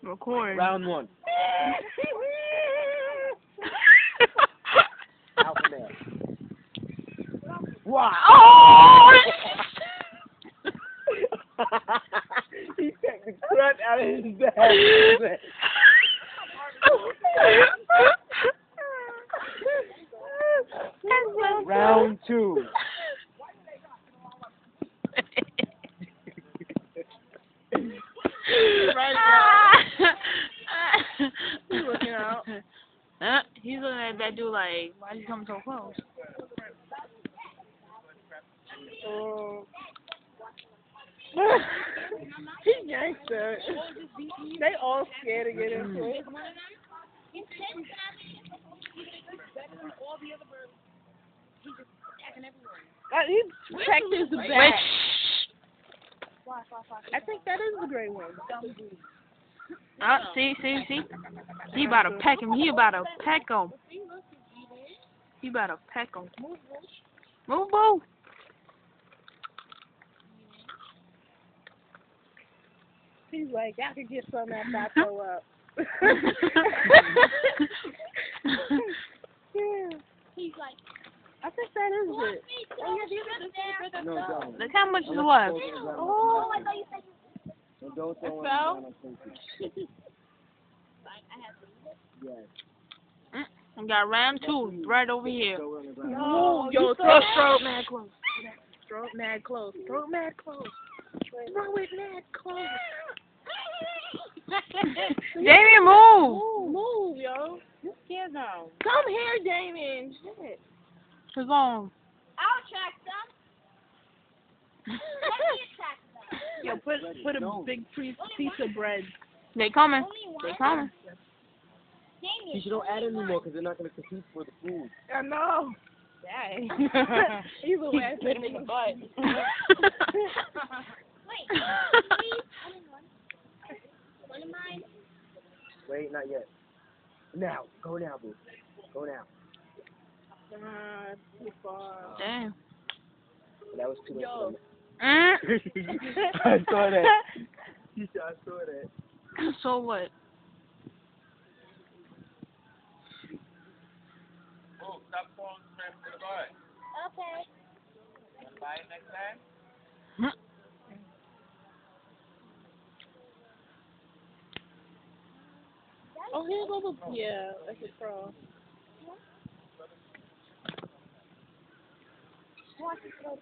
Record. Round one. Alphabet. Wow. Oh! He took the crud out of his bag. Round two. Right He's looking out. He's looking at that dude like, why is he coming so close? He's gangster. They all scared to get into it. He checked his Wait, back. shh. I think that is the gray one. See. He about to peck him. He about to peck him. He about to peck him. Move, boo. He's like, I could get some after I throw up. Yeah. He's like, I think that is it. No, don't. Look how much is left. oh, I thought you said No, don't throw it fell? down on Pinky. Yes. I got round two right over here. Throw it on the ground. No, Yo, throw throw it mad close. Throw it mad close. Throw it mad close. Throw it mad close. Damien, move. Move, yo. you scared now. Come here, Damien. Shit. What's on? I'll track them. Let me track them. Yo, put a big piece of bread. They coming. Only one. They coming. You should don't add any more because they're not going to compete for the food. I know. Dang. He's a wet in the butt. Wait, please. One of mine. Wait, not yet. Now. Go now, boo. Go now. Too far. Damn. That was too late. Yo. Mm. I saw that. I saw that. So what? Oh, stop calling man for the boy. Okay. Buy it next time? Oh, here go the yeah, that's a pro. Watch it go.